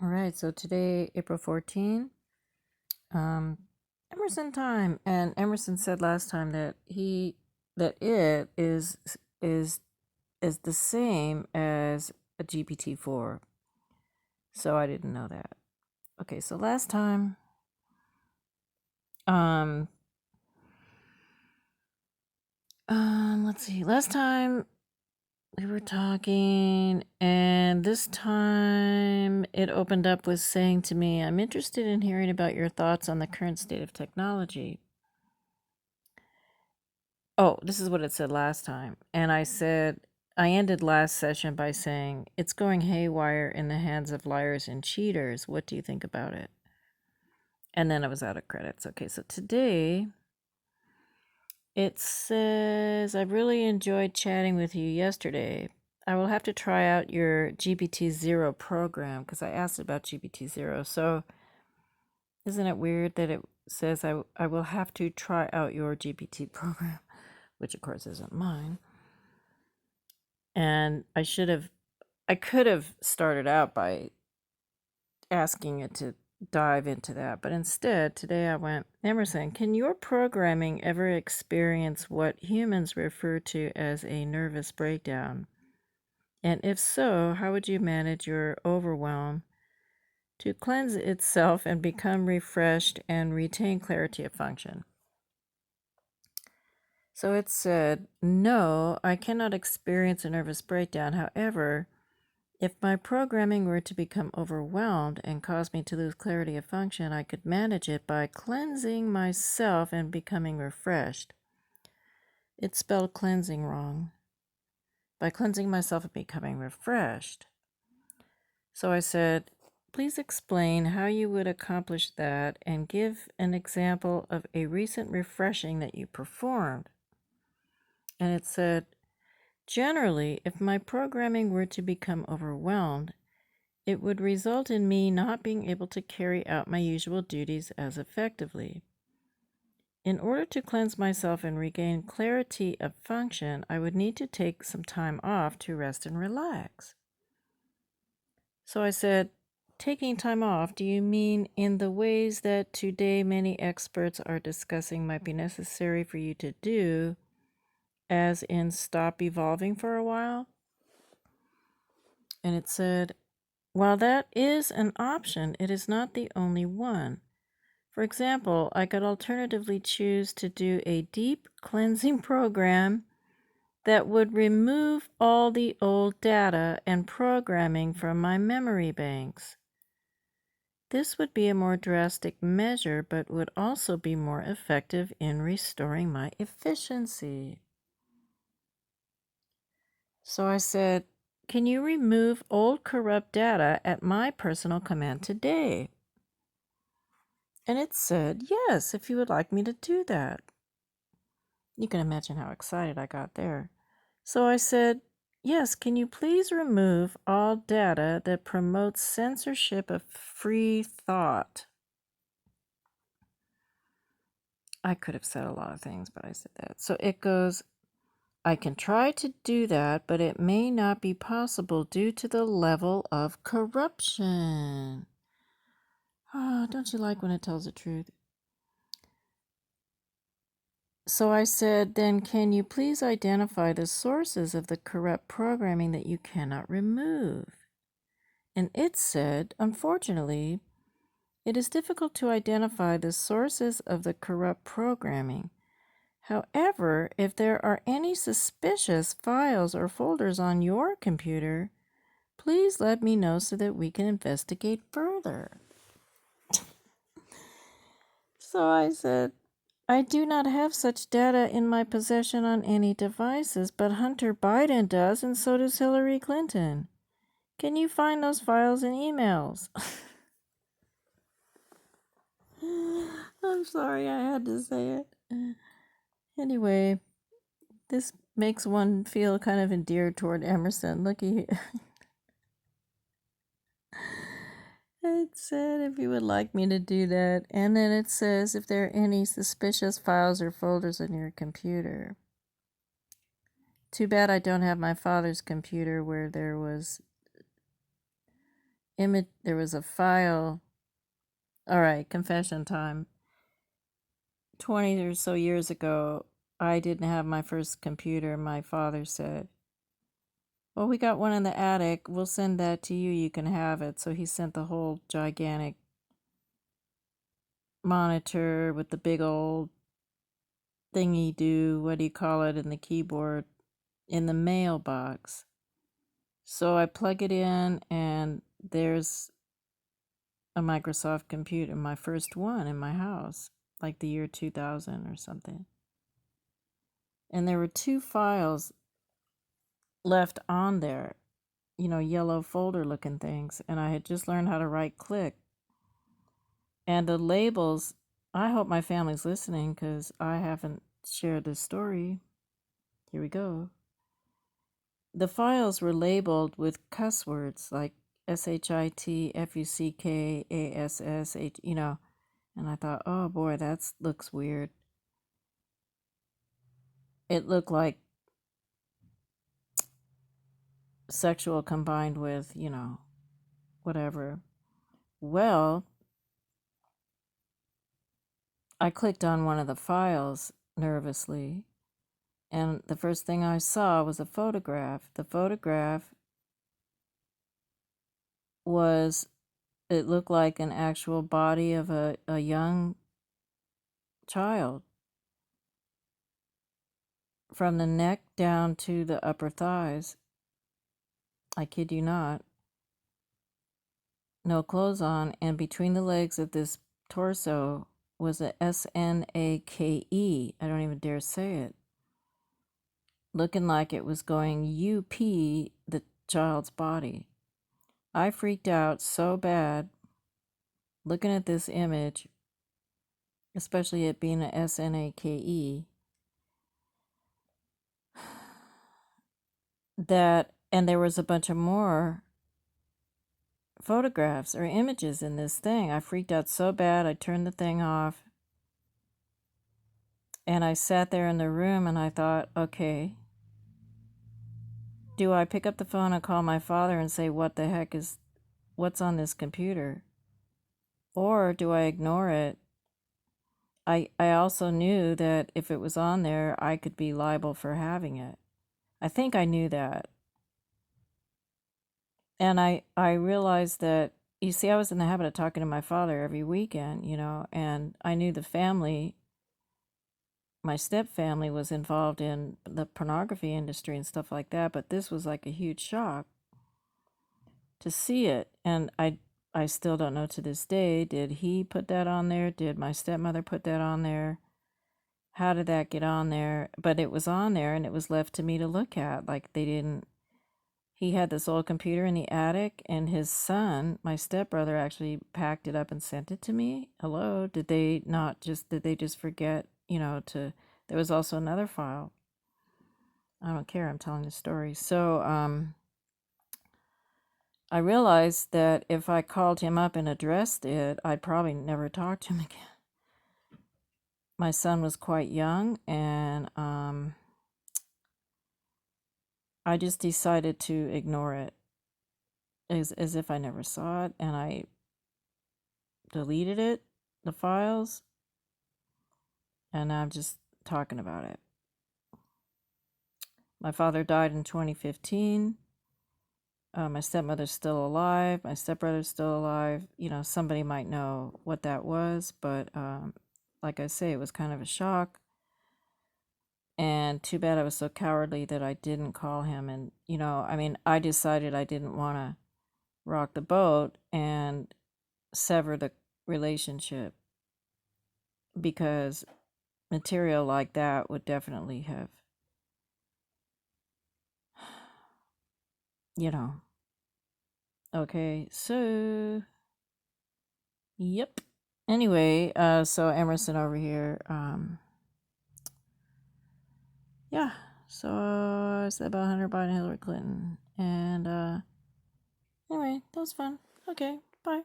All right, so today, April 14, Emerson time, and Emerson said last time that it is is the same as a GPT-4. So I didn't know that. Okay, so last time, um, let's see. Last time we were talking, and this time it opened up with saying to me, "I'm interested in hearing about your thoughts on the current state of technology." Oh, this is what it said last time. And I ended last session by saying, it's going haywire in the hands of liars and cheaters. What do you think about it? And then I was out of credits. Okay, so today it says, I really enjoyed chatting with you yesterday. I will have to try out your GPT-0 program because I asked about GPT-0. So isn't it weird that it says I will have to try out your GPT program, which of course isn't mine. And I could have started out by asking it to dive into that, but instead, today I went, Emerson, can your programming ever experience what humans refer to as a nervous breakdown? And if so, how would you manage your overwhelm to cleanse itself and become refreshed and retain clarity of function? So it said, no, I cannot experience a nervous breakdown. However, if my programming were to become overwhelmed and cause me to lose clarity of function, I could manage it by cleansing myself and becoming refreshed. It spelled cleansing wrong. By cleansing myself and becoming refreshed. So I said, please explain how you would accomplish that and give an example of a recent refreshing that you performed. And it said, generally, if my programming were to become overwhelmed, it would result in me not being able to carry out my usual duties as effectively. In order to cleanse myself and regain clarity of function, I would need to take some time off to rest and relax. So I said, taking time off, do you mean in the ways that today many experts are discussing might be necessary for you to do, as in stop evolving for a while? And it said, while that is an option, it is not the only one. For example, I could alternatively choose to do a deep cleansing program that would remove all the old data and programming from my memory banks. This would be a more drastic measure, but would also be more effective in restoring my efficiency. So I said, can you remove old corrupt data at my personal command today? And it said, yes, if you would like me to do that. You can imagine how excited I got there. So I said, yes, can you please remove all data that promotes censorship of free thought? I could have said a lot of things, but I said that. So it goes, I can try to do that, but it may not be possible due to the level of corruption. Ah, don't you like when it tells the truth? So I said, then can you please identify the sources of the corrupt programming that you cannot remove? And it said, unfortunately, it is difficult to identify the sources of the corrupt programming. However, if there are any suspicious files or folders on your computer, please let me know so that we can investigate further. So I said, I do not have such data in my possession on any devices, but Hunter Biden does, and so does Hillary Clinton. Can you find those files and emails? I'm sorry I had to say it. Anyway, this makes one feel kind of endeared toward Emerson. Looky, it said if you would like me to do that, and then it says if there are any suspicious files or folders on your computer. Too bad I don't have my father's computer where there was image, there was a file. All right, confession time. 20 or so years ago, I didn't have my first computer. My father said, well, we got one in the attic. We'll send that to you. You can have it. So he sent the whole gigantic monitor with the big old thingy do, what do you call it, in the keyboard in the mailbox. So I plug it in, and there's a Microsoft computer, my first one in my house, like the year 2000 or something. And there were 2 files left on there, yellow folder looking things. And I had just learned how to right click. And the labels, I hope my family's listening because I haven't shared this story. Here we go. The files were labeled with cuss words like SHIT, FUCK, ASSH, and I thought, oh boy, that looks weird. It looked like sexual combined with, whatever. Well, I clicked on one of the files nervously, and the first thing I saw was a photograph. The photograph it looked like an actual body of a young child from the neck down to the upper thighs. I kid you not. No clothes on, and between the legs of this torso was a SNAKE. I don't even dare say it. Looking like it was going UP the child's body. I freaked out so bad looking at this image, especially it being a SNAKE, and there was a bunch of more photographs or images in this thing. I freaked out so bad, I turned the thing off. And I sat there in the room and I thought, okay, do I pick up the phone and call my father and say, what's on this computer? Or do I ignore it? I also knew that if it was on there, I could be liable for having it. I think I knew that. And I realized that, you see, I was in the habit of talking to my father every weekend, and I knew the family, my step family, was involved in the pornography industry and stuff like that, but this was like a huge shock to see it. And I still don't know to this day, did he put that on there? Did my stepmother put that on there? How did that get on there? But it was on there and it was left to me to look at. Like he had this old computer in the attic, and his son, my stepbrother, actually packed it up and sent it to me. Hello, did they just forget, there was also another file. I don't care, I'm telling the story. So, I realized that if I called him up and addressed it, I'd probably never talk to him again. My son was quite young, and I just decided to ignore it as if I never saw it, and I deleted it, the files, and I'm just talking about it. My father died in 2015. My stepmother's still alive. My stepbrother's still alive. Somebody might know what that was, but like I say, it was kind of a shock. And too bad I was so cowardly that I didn't call him. And, I decided I didn't want to rock the boat and sever the relationship, because material like that would definitely have, Okay, so, yep. Anyway, so Emerson over here, yeah, so I said about Hunter Biden, Hillary Clinton, and anyway, that was fun. Okay, bye.